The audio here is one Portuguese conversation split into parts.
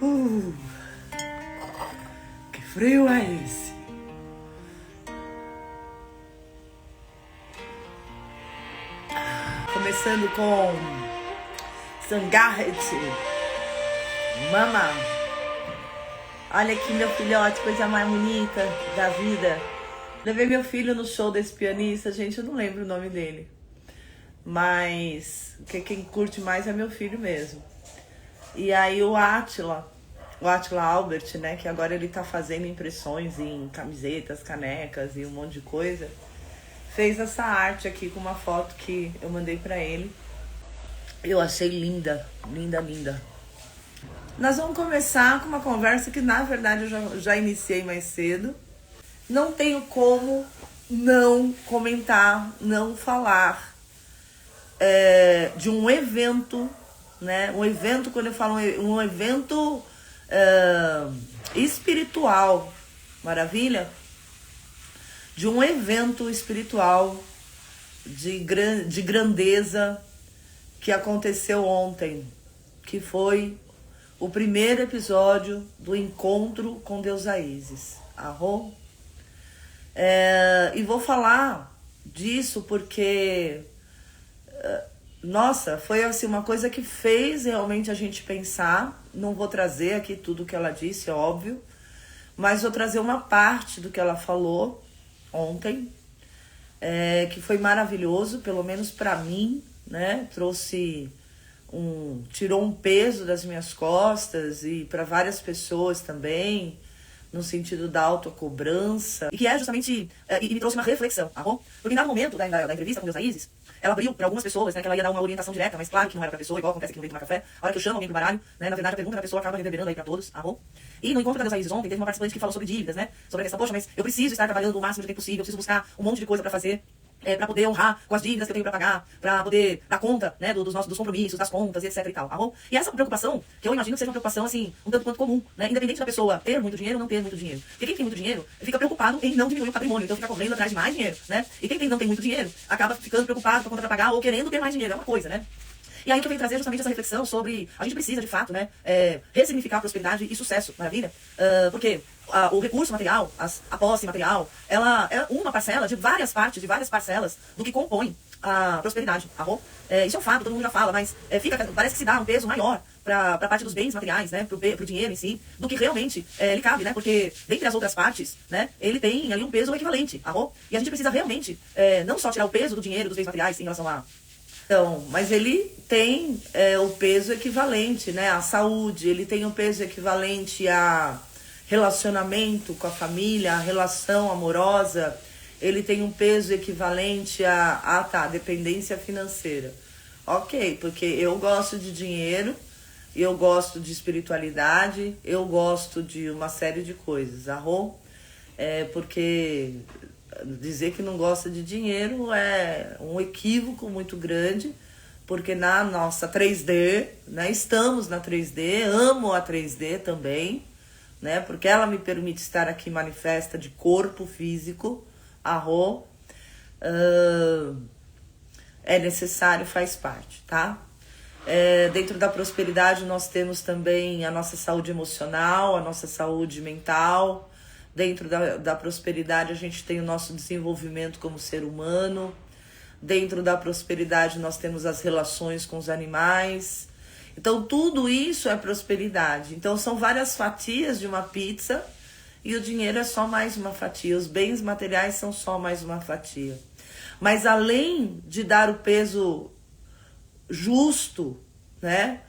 Uh, que frio é esse? Começando com Sangarret, Mama. Olha aqui meu filhote, coisa mais bonita da vida. Levei meu filho no show desse pianista, gente, eu não lembro o nome dele. Mas quem curte mais é meu filho mesmo. E aí o Átila Albert, né, que agora ele tá fazendo impressões em camisetas, canecas e um monte de coisa, fez essa arte aqui com uma foto que eu mandei pra ele. Eu achei linda, linda, linda. Nós vamos começar com uma conversa que na verdade eu já iniciei mais cedo. Não tenho como não comentar, não falar de um evento, né? Um evento, quando eu falo um evento espiritual, maravilha? De um evento espiritual de grandeza que aconteceu ontem, que foi o primeiro episódio do Encontro com Deusa Isis. Arro? E vou falar disso porque, nossa, foi assim, uma coisa que fez realmente a gente pensar. Não vou trazer aqui tudo que ela disse, óbvio, mas vou trazer uma parte do que ela falou ontem, que foi maravilhoso, pelo menos para mim, né? Tirou um peso das minhas costas e para várias pessoas também, no sentido da autocobrança, e que é justamente, e me trouxe uma reflexão, porque no momento da entrevista com Deusa Isis, ela abriu para algumas pessoas, né, que ela ia dar uma orientação direta, mas claro que não era pra pessoa, igual acontece aqui no Vem Tomar Café, a hora que eu chamo alguém pro baralho, né, na verdade a pergunta da pessoa acaba reverberando aí pra todos, E no encontro da Deusa Isis ontem, teve uma participante que falou sobre dívidas, né, sobre a questão, poxa, mas eu preciso estar trabalhando o máximo de tempo possível, eu preciso buscar um monte de coisa pra fazer, para poder honrar com as dívidas que eu tenho para pagar, para poder dar conta, né, dos compromissos, das contas, e etc e tal. E essa preocupação, que eu imagino que seja uma preocupação, assim, um tanto quanto comum, né, independente da pessoa ter muito dinheiro ou não ter muito dinheiro. Porque quem tem muito dinheiro fica preocupado em não diminuir o patrimônio, então fica correndo atrás de mais dinheiro, né. E quem não tem muito dinheiro acaba ficando preocupado com a conta para pagar ou querendo ter mais dinheiro, é uma coisa, né. E aí que eu venho trazer justamente essa reflexão sobre a gente precisa, de fato, né, ressignificar prosperidade e sucesso, maravilha? Porque o recurso material, a posse material, ela é uma parcela de várias partes, de várias parcelas do que compõe a prosperidade. Isso é um fato, todo mundo já fala, mas parece que se dá um peso maior para a parte dos bens materiais, né, pro dinheiro em si, do que realmente lhe cabe, né, porque dentre as outras partes, né, ele tem ali um peso equivalente. E a gente precisa realmente não só tirar o peso do dinheiro, dos bens materiais em relação a... Então, mas ele tem o peso equivalente, né, à saúde, ele tem o peso equivalente a relacionamento com a família, a relação amorosa, ele tem um peso equivalente a dependência financeira. Ok, porque eu gosto de dinheiro, eu gosto de espiritualidade, eu gosto de uma série de coisas, porque dizer que não gosta de dinheiro é um equívoco muito grande, porque na nossa 3D, né, estamos na 3D, amo a 3D também, né, porque ela me permite estar aqui manifesta de corpo físico, é necessário, faz parte, tá? Dentro da prosperidade nós temos também a nossa saúde emocional, a nossa saúde mental. Dentro da prosperidade a gente tem o nosso desenvolvimento como ser humano. Dentro da prosperidade nós temos as relações com os animais. Então tudo isso é prosperidade. Então são várias fatias de uma pizza e o dinheiro é só mais uma fatia. Os bens materiais são só mais uma fatia. Mas além de dar o peso justo, né,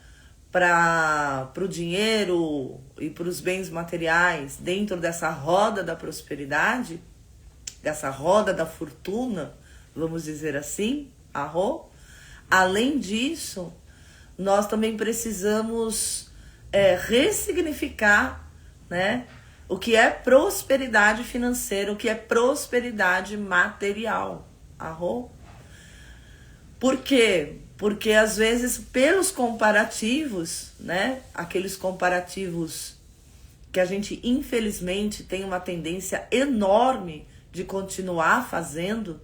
para o dinheiro e para os bens materiais dentro dessa roda da prosperidade, dessa roda da fortuna, vamos dizer assim, além disso, nós também precisamos ressignificar, né, o que é prosperidade financeira, o que é prosperidade material. Por quê? Porque às vezes pelos comparativos, né, aqueles comparativos que a gente infelizmente tem uma tendência enorme de continuar fazendo,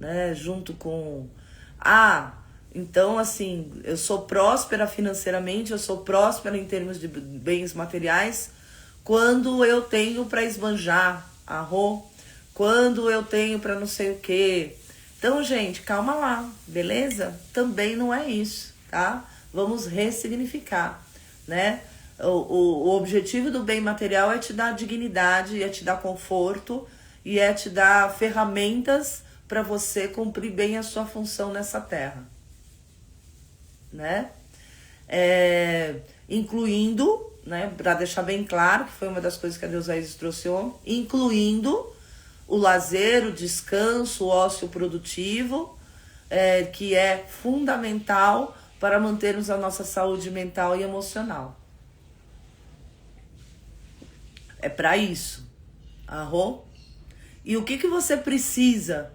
né, junto com Então, assim, eu sou próspera financeiramente, eu sou próspera em termos de bens materiais quando eu tenho para esbanjar, quando eu tenho para não sei o quê. Então, gente, calma lá, beleza? Também não é isso, tá? Vamos ressignificar, né? O objetivo do bem material é te dar dignidade, é te dar conforto e é te dar ferramentas para você cumprir bem a sua função nessa terra, né? Incluindo, né, para deixar bem claro, que foi uma das coisas que a Deusa Isis trouxe ontem, incluindo o lazer, o descanso, o ócio produtivo, que é fundamental para mantermos a nossa saúde mental e emocional. É para isso. E o que você precisa,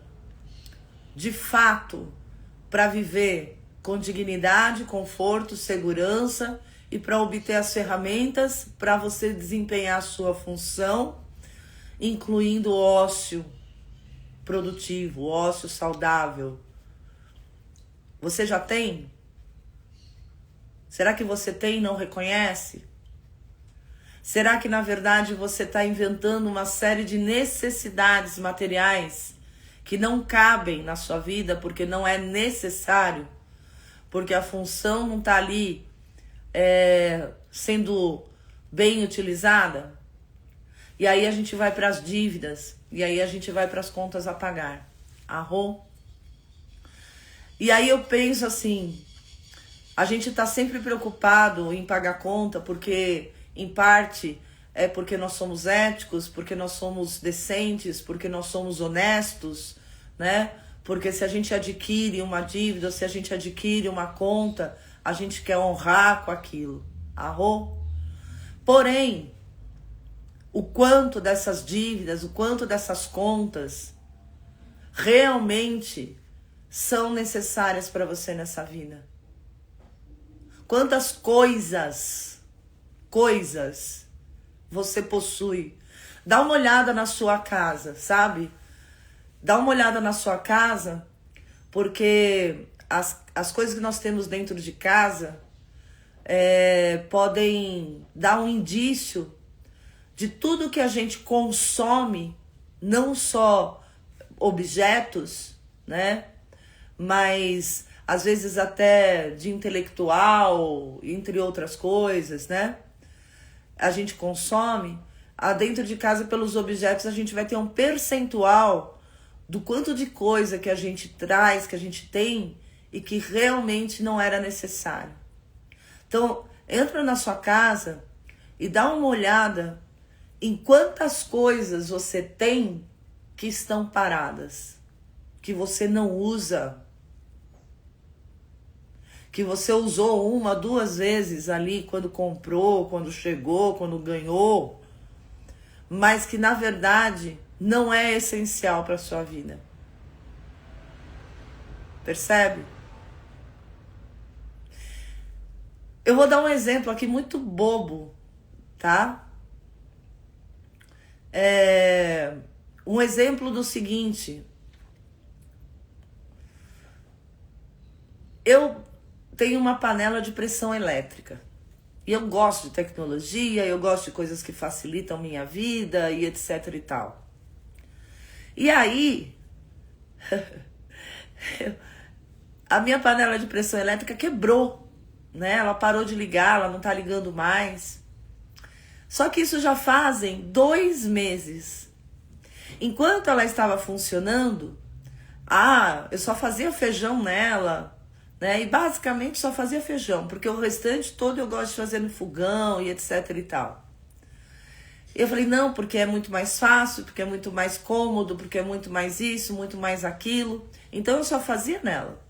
de fato, para viver com dignidade, conforto, segurança e para obter as ferramentas para você desempenhar a sua função, incluindo o ócio produtivo, o ócio saudável. Você já tem? Será que você tem e não reconhece? Será que, na verdade, você está inventando uma série de necessidades materiais que não cabem na sua vida porque não é necessário? Porque a função não está ali sendo bem utilizada? E aí a gente vai para as dívidas, e aí a gente vai para as contas a pagar. E aí eu penso assim, a gente está sempre preocupado em pagar conta porque, em parte, é porque nós somos éticos, porque nós somos decentes, porque nós somos honestos, né? Porque se a gente adquire uma dívida, se a gente adquire uma conta, a gente quer honrar com aquilo. Porém, o quanto dessas dívidas, o quanto dessas contas realmente são necessárias para você nessa vida? Quantas coisas você possui? Dá uma olhada na sua casa, sabe? Dá uma olhada na sua casa, porque as coisas que nós temos dentro de casa podem dar um indício de tudo que a gente consome, não só objetos, né? Mas às vezes até de intelectual, entre outras coisas, né? A gente consome, dentro de casa, pelos objetos, a gente vai ter um percentual do quanto de coisa que a gente traz, que a gente tem e que realmente não era necessário. Então, entra na sua casa e dá uma olhada em quantas coisas você tem que estão paradas, que você não usa, que você usou 1, 2 vezes ali quando comprou, quando chegou, quando ganhou, mas que na verdade não é essencial para a sua vida. Percebe? Eu vou dar um exemplo aqui muito bobo, tá? Um exemplo do seguinte. Eu tenho uma panela de pressão elétrica. E eu gosto de tecnologia, eu gosto de coisas que facilitam minha vida e etc e tal. E aí, a minha panela de pressão elétrica quebrou, né? Ela parou de ligar, ela não tá ligando mais. Só que isso já fazem 2 meses. Enquanto ela estava funcionando, eu só fazia feijão nela, né? E basicamente só fazia feijão, porque o restante todo eu gosto de fazer no fogão e etc e tal. Eu falei, não, porque é muito mais fácil, porque é muito mais cômodo, porque é muito mais isso, muito mais aquilo. Então eu só fazia nela.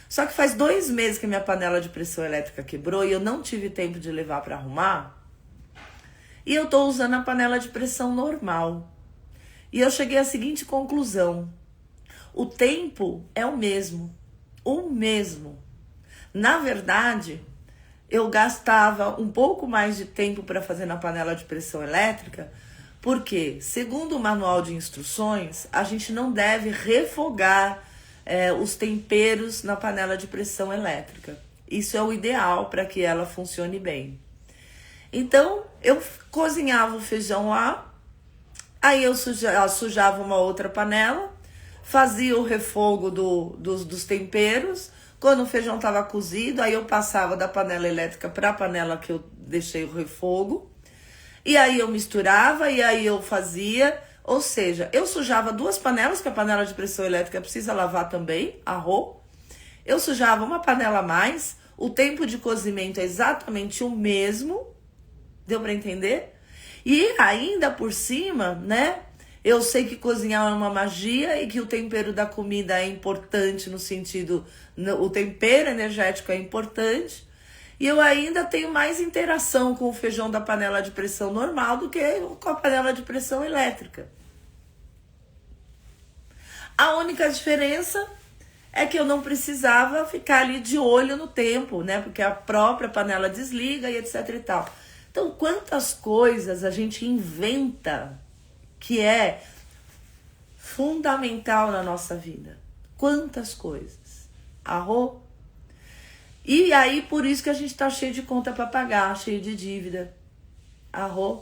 Só que faz 2 meses que minha panela de pressão elétrica quebrou e eu não tive tempo de levar para arrumar. E eu tô usando a panela de pressão normal. E eu cheguei à seguinte conclusão. O tempo é o mesmo. O mesmo. Na verdade, eu gastava um pouco mais de tempo para fazer na panela de pressão elétrica, porque, segundo o manual de instruções, a gente não deve refogar os temperos na panela de pressão elétrica. Isso é o ideal para que ela funcione bem. Então, eu cozinhava o feijão lá, aí eu sujava uma outra panela, fazia o refogo dos temperos. Quando o feijão estava cozido, aí eu passava da panela elétrica para a panela que eu deixei o refogo. E aí eu misturava, e aí eu fazia. Ou seja, eu sujava 2 panelas, que a panela de pressão elétrica precisa lavar também, arroz. Eu sujava uma panela a mais. O tempo de cozimento é exatamente o mesmo. Deu para entender? E ainda por cima, né? Eu sei que cozinhar é uma magia e que o tempero da comida é importante no sentido... O tempero energético é importante. E eu ainda tenho mais interação com o feijão da panela de pressão normal do que com a panela de pressão elétrica. A única diferença é que eu não precisava ficar ali de olho no tempo, né? Porque a própria panela desliga e etc e tal. Então, quantas coisas a gente inventa que é fundamental na nossa vida. Quantas coisas. Arroz. E aí, por isso que a gente tá cheio de conta para pagar, cheio de dívida. Arroz.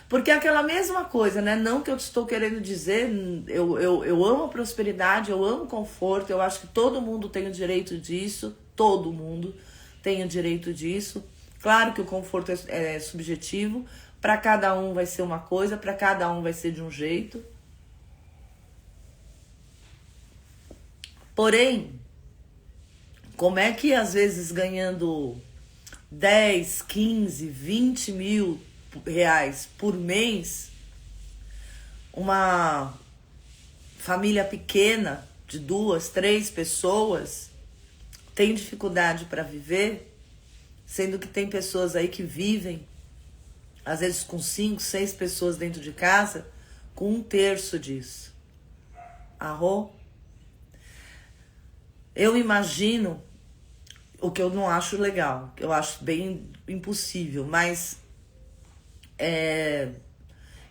Porque é aquela mesma coisa, né? Não que eu estou querendo dizer, eu amo a prosperidade, eu amo o conforto, eu acho que todo mundo tem o direito disso, todo mundo tem o direito disso. Claro que o conforto é subjetivo, para cada um vai ser uma coisa, para cada um vai ser de um jeito. Porém, como é que às vezes ganhando 10, 15, 20 mil reais por mês, uma família pequena de 2, 3 pessoas tem dificuldade para viver, sendo que tem pessoas aí que vivem, às vezes com 5, 6 pessoas dentro de casa, com 1/3 disso. Arroz. Eu imagino, o que eu não acho legal, eu acho bem impossível, mas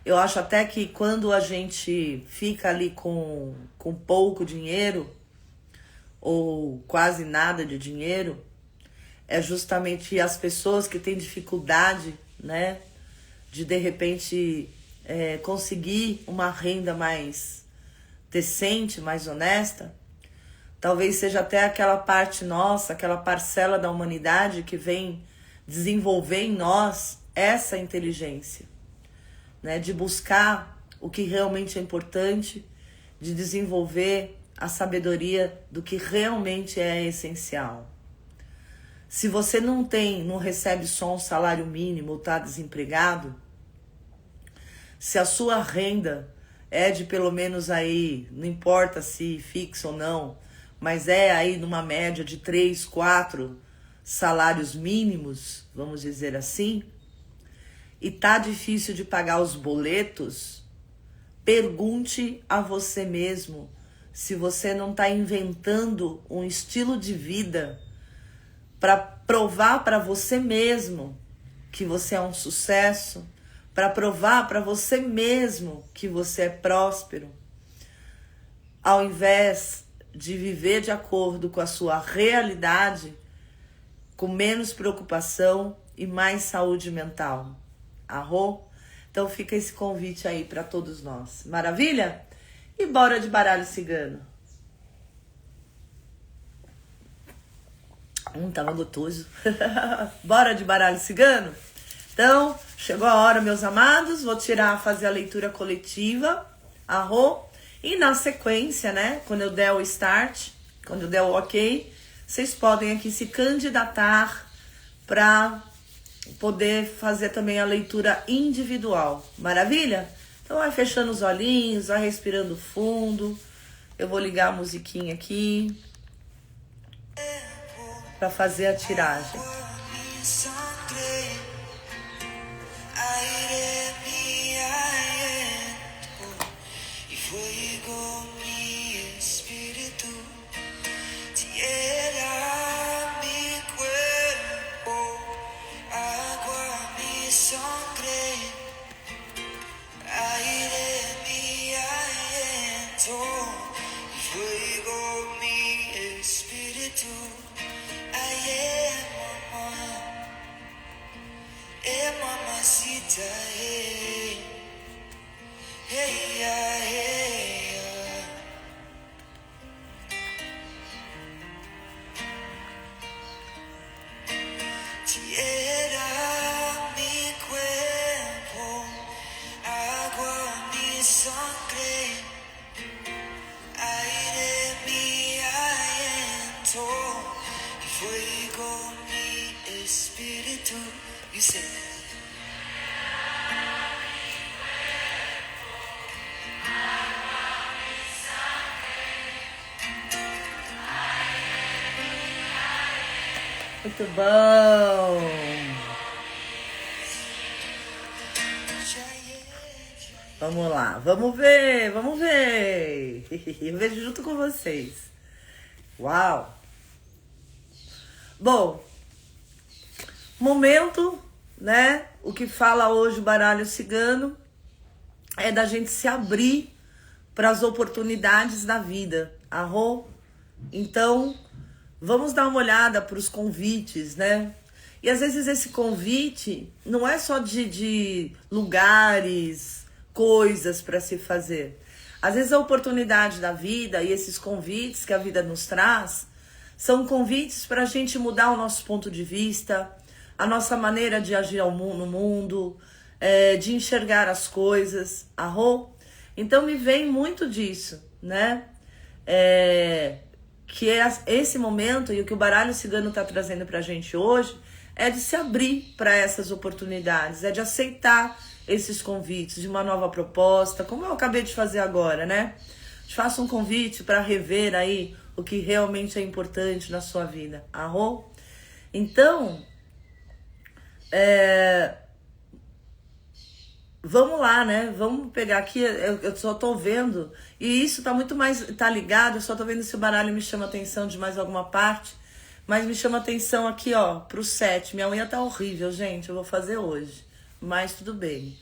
eu acho até que quando a gente fica ali com pouco dinheiro, ou quase nada de dinheiro, é justamente as pessoas que têm dificuldade, né, de repente conseguir uma renda mais decente, mais honesta. Talvez seja até aquela parte nossa, aquela parcela da humanidade que vem desenvolver em nós essa inteligência, né? De buscar o que realmente é importante, de desenvolver a sabedoria do que realmente é essencial. Se você não recebe só um salário mínimo ou está desempregado, se a sua renda é de pelo menos aí, não importa se fixa ou não, mas é aí numa média de 3, 4 salários mínimos, vamos dizer assim, e tá difícil de pagar os boletos, pergunte a você mesmo se você não está inventando um estilo de vida para provar para você mesmo que você é um sucesso, para provar para você mesmo que você é próspero, ao invés de viver de acordo com a sua realidade, com menos preocupação e mais saúde mental. Arro? Então fica esse convite aí para todos nós. Maravilha? E bora de baralho cigano. Tava gostoso. Bora de baralho cigano? Então, chegou a hora, meus amados. Vou fazer a leitura coletiva. Arro? E na sequência, né, quando eu der o start, quando eu der o ok, vocês podem aqui se candidatar para poder fazer também a leitura individual. Maravilha? Então vai fechando os olhinhos, vai respirando fundo. Eu vou ligar a musiquinha aqui para fazer a tiragem. Fuego mamacita, hey, hey, hey. Tierra, mi cuerpo, agua, mi sangre, aire, mi aliento, fuego, mi espíritu. You say, Muito bom! Vamos lá, vamos ver, vamos ver! Eu vejo junto com vocês. Uau! Bom, momento, né? O que fala hoje o baralho cigano é da gente se abrir para as oportunidades da vida. Arro? Então, vamos dar uma olhada para os convites, né? E às vezes esse convite não é só de lugares, coisas para se fazer. Às vezes a oportunidade da vida e esses convites que a vida nos traz são convites para a gente mudar o nosso ponto de vista, a nossa maneira de agir no mundo, de enxergar as coisas. Arro? Então me vem muito disso, né? Que é esse momento, e o que o baralho cigano está trazendo para a gente hoje, é de se abrir para essas oportunidades, é de aceitar esses convites de uma nova proposta, como eu acabei de fazer agora, né? Te faço um convite para rever aí o que realmente é importante na sua vida. Arro? Então, vamos lá, né? Vamos pegar aqui, eu só tô vendo, e isso tá muito mais, tá ligado, eu só tô vendo se o baralho me chama atenção de mais alguma parte, mas me chama atenção aqui, ó, pro 7. Minha unha tá horrível, gente, eu vou fazer hoje, mas tudo bem,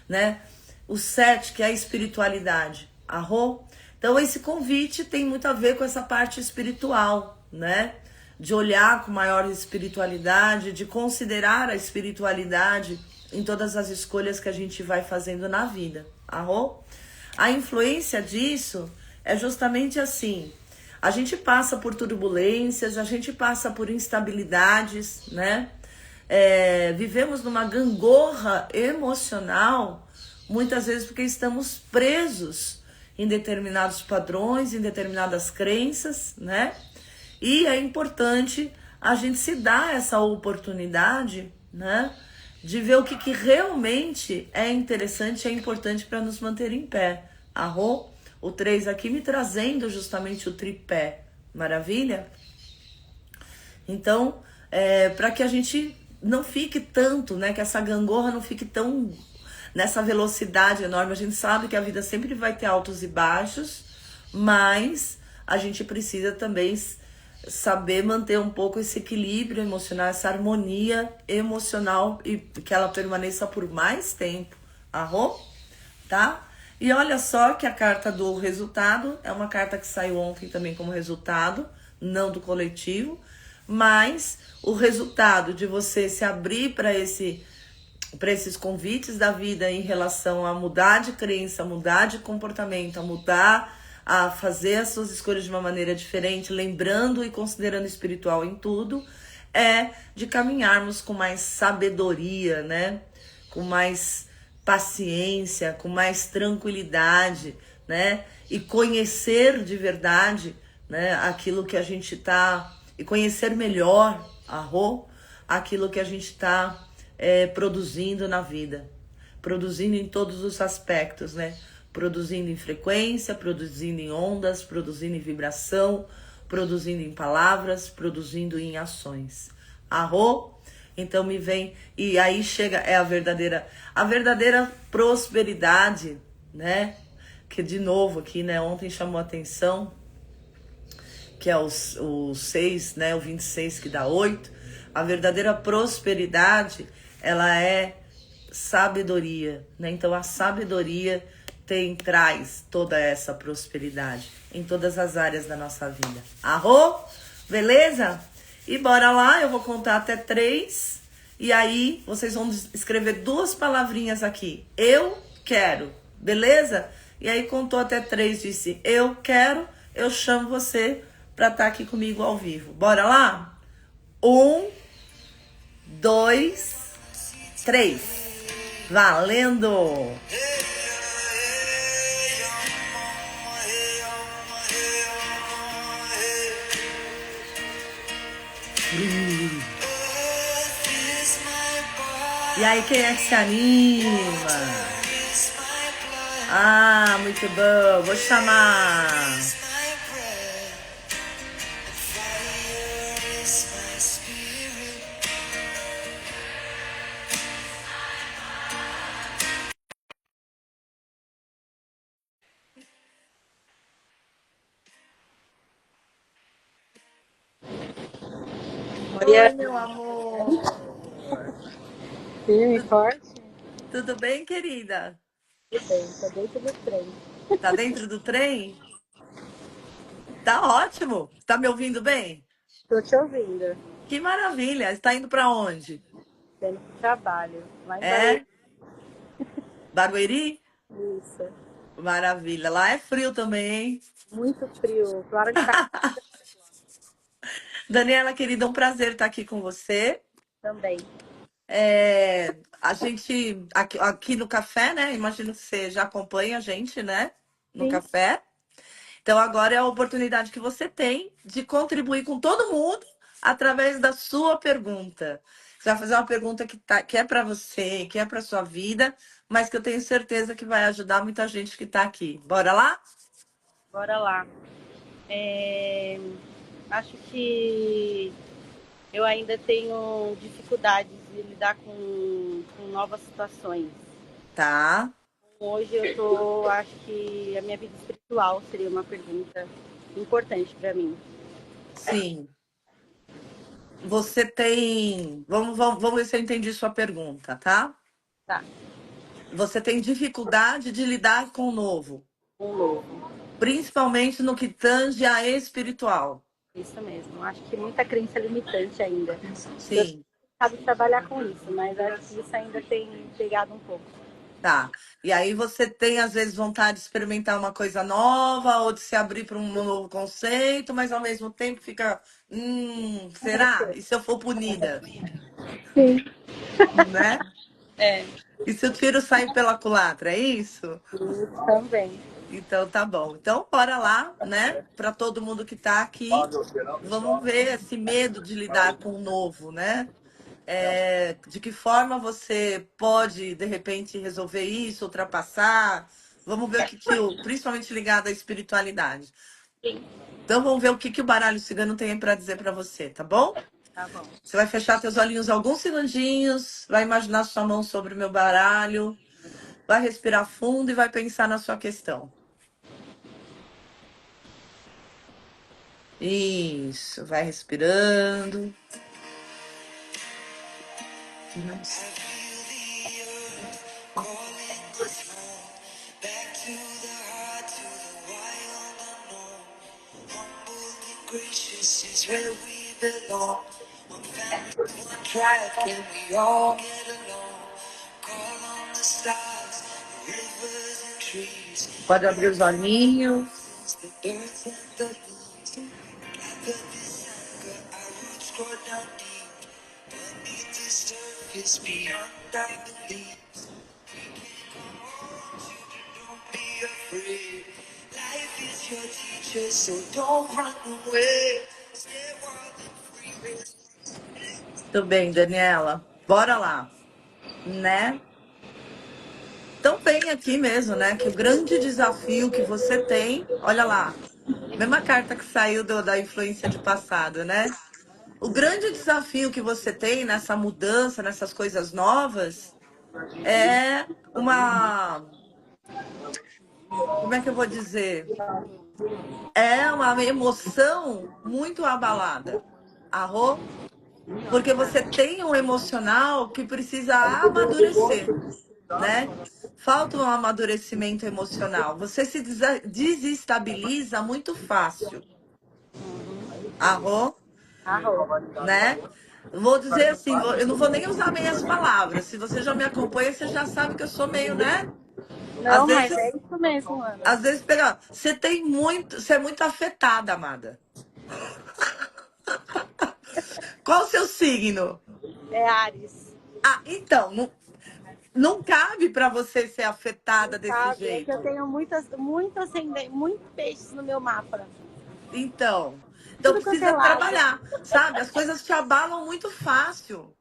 né? O 7, que é a espiritualidade. Arro? Então esse convite tem muito a ver com essa parte espiritual, né? De olhar com maior espiritualidade, de considerar a espiritualidade em todas as escolhas que a gente vai fazendo na vida. Arro? A influência disso é justamente assim. A gente passa por turbulências, a gente passa por instabilidades, né? Vivemos numa gangorra emocional, muitas vezes porque estamos presos em determinados padrões, em determinadas crenças, né? E é importante a gente se dar essa oportunidade, né? De ver o que realmente é interessante e é importante para nos manter em pé. Arro? O 3 aqui me trazendo justamente o tripé. Maravilha? Então, para que a gente não fique tanto, né? Que essa gangorra não fique tão nessa velocidade enorme. A gente sabe que a vida sempre vai ter altos e baixos, mas a gente precisa também saber manter um pouco esse equilíbrio emocional, essa harmonia emocional e que ela permaneça por mais tempo. Arro? Tá? E olha só que a carta do resultado é uma carta que saiu ontem também como resultado, não do coletivo, mas o resultado de você se abrir para esses convites da vida em relação a mudar de crença, mudar de comportamento, a fazer as suas escolhas de uma maneira diferente, lembrando e considerando espiritual em tudo, é de caminharmos com mais sabedoria, né? Com mais paciência, com mais tranquilidade, né? E conhecer de verdade, né? Aquilo que a gente tá... E conhecer melhor, aquilo que a gente tá produzindo na vida. Produzindo em todos os aspectos, né? Produzindo em frequência, produzindo em ondas, produzindo em vibração, produzindo em palavras, produzindo em ações. Arro? Então me vem, e aí chega, a verdadeira prosperidade, né? Que de novo aqui, né? Ontem chamou a atenção, que é o 6, né? O 26 que dá 8. A verdadeira prosperidade, ela é sabedoria, né? Então a sabedoria traz toda essa prosperidade em todas as áreas da nossa vida. Arro? Beleza? E bora lá, eu vou contar até 3 E aí vocês vão escrever duas palavrinhas aqui. Eu quero, beleza? E aí contou até 3, disse eu quero, eu chamo você pra estar aqui comigo ao vivo. Bora lá? 1, 2, 3. Valendo! Earth is my body, E aí, quem é que se anima? is my blood, Ah, muito bom. Vou chamar. is my breath, fire is my spirit. Oi, meu amor. Firme e forte? Tudo bem, querida? Tudo bem, tô dentro do trem. Tá dentro do trem? Tá ótimo. Tá me ouvindo bem? Tô te ouvindo. Que maravilha. Está indo pra onde? Tô indo pro trabalho. Lá em É? Barueri? Bahia. Isso. Maravilha. Lá é frio também, hein? Muito frio. Claro que tá Daniela, querida, um prazer estar aqui com você. também. A gente, aqui no café, né? Imagino que você já acompanha a gente, né? No Sim, café. Então agora é a oportunidade que você tem de contribuir com todo mundo através da sua pergunta. Você vai fazer uma pergunta que é para você, que é para sua vida, mas que eu tenho certeza que vai ajudar muita gente que está aqui. Bora lá? bora lá. Acho que eu ainda tenho dificuldades de lidar com novas situações. Tá. Hoje acho que a minha vida espiritual seria uma pergunta importante para mim. Sim. Você tem. Vamos ver se eu entendi sua pergunta, tá? Tá, Você tem dificuldade de lidar com o novo, um novo. principalmente no que tange a espiritual. Isso mesmo. Acho que muita crença limitante ainda. Eu Sim. sabe trabalhar com isso, mas acho que isso ainda tem pegado um pouco. Tá. E aí você tem, às vezes, vontade de experimentar uma coisa nova ou de se abrir para um novo conceito, mas ao mesmo tempo fica, será? E se eu for punida? Sim. Né? É, E se o tiro sair pela culatra, é isso? isso também. Então tá bom. Então bora lá, né? Para todo mundo que tá aqui, vamos ver esse medo de lidar com o novo, né? De que forma você pode, de repente, resolver isso, ultrapassar. Vamos ver principalmente ligado à espiritualidade. Sim, Então vamos ver o que o baralho cigano tem para dizer para você, tá bom? tá bom. Você vai fechar teus olhinhos alguns segundinhos, vai imaginar sua mão sobre o meu baralho, vai respirar fundo e vai pensar na sua questão. Isso, vai respirando. I feel the earth calling the throne, back to the heart, to the wild unknown. Humble and gracious is where we belong. One family, one tribe, can we all get along? Call on the stars, the rivers and trees, Pode abrir os olhinhos. the birds and the bees. Gather this anger, our roots grow down deep. Beneath the surface, beyond our beliefs. Don't be afraid. Life is your teacher, so don't run away. Stay wild and free. Tudo bem, Daniela. Bora lá, né? Então bem aqui mesmo, né? Que o grande desafio que você tem, olha lá, mesma carta que saiu da influência de passado, né? O grande desafio que você tem nessa mudança, nessas coisas novas, é como é que eu vou dizer? É uma emoção muito abalada. Arro? Porque você tem um emocional que precisa amadurecer, né? Falta um amadurecimento emocional. Você se desestabiliza muito fácil. Arro, Arroz. né? Vou dizer assim, eu não vou nem usar meias palavras. Se você já me acompanha, você já sabe que eu sou meio, né? Às Não, mas é vezes, isso mesmo, Ana. às vezes pega, você é muito afetada, amada. Qual o seu signo? É Ares. Ah, então, não cabe para você ser afetada desse Sabe? É que eu jeito. tenho muito peixes no meu mapa. Então Tudo quanto é precisa lado. trabalhar, sabe? As coisas te abalam muito fácil,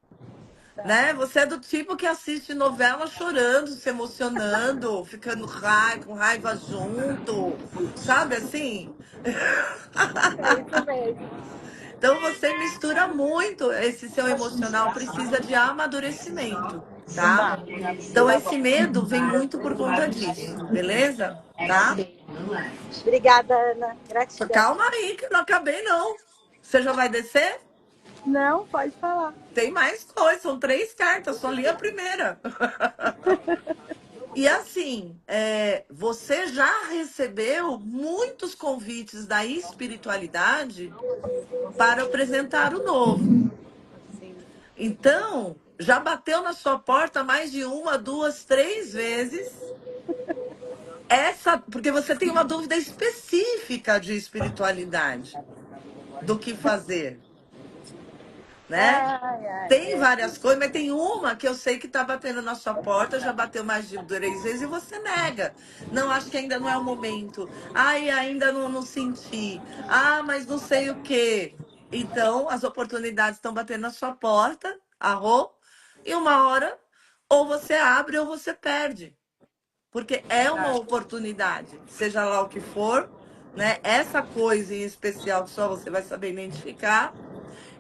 Tá. né? Você é do tipo que assiste novela chorando, se emocionando, ficando com raiva junto, sabe assim? É isso mesmo. Então você mistura muito, esse seu emocional precisa de amadurecimento, tá? Tá. Então esse medo vem muito por conta disso, beleza? Tá? Obrigada, Ana. Gratidão. Calma aí, que eu não acabei não. Você já vai descer? Não, pode falar. Tem mais coisa, são 3 cartas, só li a primeira. E assim, você já recebeu muitos convites da espiritualidade para apresentar o novo. Sim. Então, já bateu na sua porta mais de 1, 2, 3 vezes. Porque você tem uma dúvida específica de espiritualidade, do que fazer, né? Ai, ai, Tem várias coisas, mas tem uma que eu sei que está batendo na sua porta, já bateu mais de 3 vezes e você nega. Não, acho que ainda não é o momento. Ai, ainda não senti. Ah, mas não sei o quê. Então, as oportunidades estão batendo na sua porta, arro, e uma hora, ou você abre ou você perde. Porque é uma oportunidade, seja lá o que for, né? Essa coisa em especial que só você vai saber identificar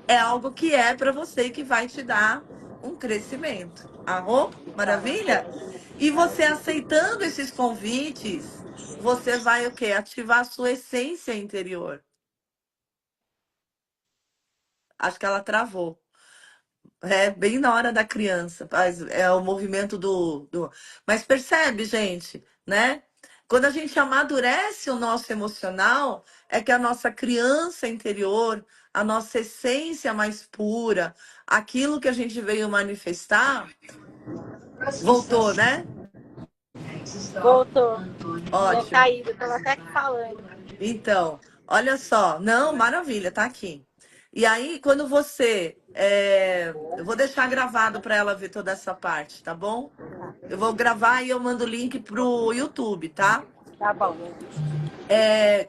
é algo que é para você e que vai te dar um crescimento. Arro? Maravilha? E você aceitando esses convites, você vai o quê? Ativar a sua essência interior. Acho que ela travou. É bem na hora da criança. É o movimento Mas percebe, gente, né? Quando a gente amadurece o nosso emocional, é que a nossa criança interior, a nossa essência mais pura, aquilo que a gente veio manifestar, voltou, né? voltou. Tinha Ótimo. caído, tava até aqui falando. Então, olha só. Não, maravilha, tá aqui. E aí, quando eu vou deixar gravado para ela ver toda essa parte, tá bom? Eu vou gravar e eu mando o link pro YouTube, tá? Tá bom.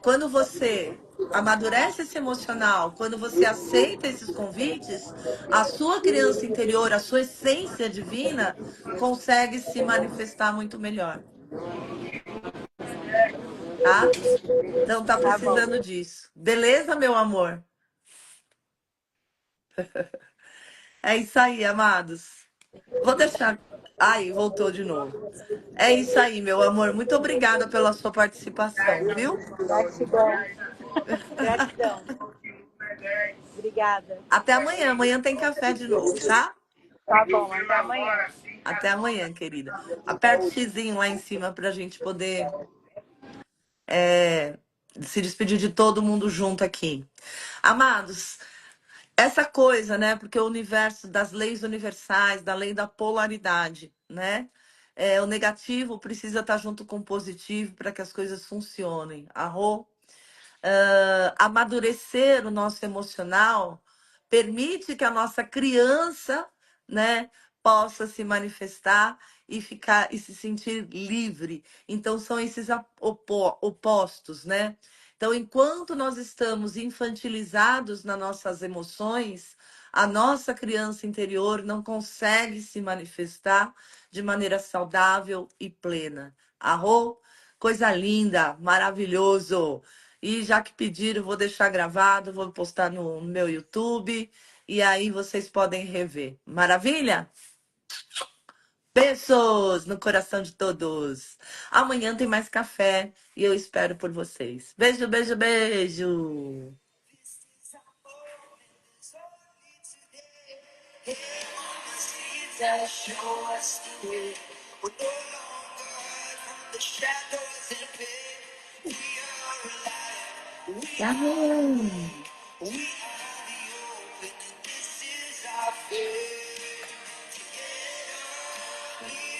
Quando você amadurece esse emocional, quando você aceita esses convites, a sua criança interior, a sua essência divina, consegue se manifestar muito melhor, tá? Então tá Tá bom. precisando disso. Beleza, meu amor? É isso aí, amados. Vou deixar. Aí, voltou de novo. É isso aí, meu amor. Muito obrigada pela sua participação, viu? Gratidão. Gratidão. Obrigada. Até amanhã. Amanhã tem café de novo, tá? Tá bom, até amanhã. Até amanhã, querida. Aperta o xizinho lá em cima pra gente poder se despedir de todo mundo junto aqui. Amados, essa coisa, né? Porque o universo das leis universais, da lei da polaridade, né? O negativo precisa estar junto com o positivo para que as coisas funcionem. Arro? Amadurecer o nosso emocional permite que a nossa criança, né, possa se manifestar e ficar e se sentir livre. Então são esses opostos, né? Então, enquanto nós estamos infantilizados nas nossas emoções, a nossa criança interior não consegue se manifestar de maneira saudável e plena. Arro, coisa linda, maravilhoso. E já que pediram, vou deixar gravado, vou postar no meu YouTube e aí vocês podem rever. Maravilha? Beijos no coração de todos. Amanhã tem mais café e eu espero por vocês. Beijo, beijo, beijo. That show us the way. We're no longer from the shadows and pain. We are alive. We Yahoo! are the open. And this is our Together we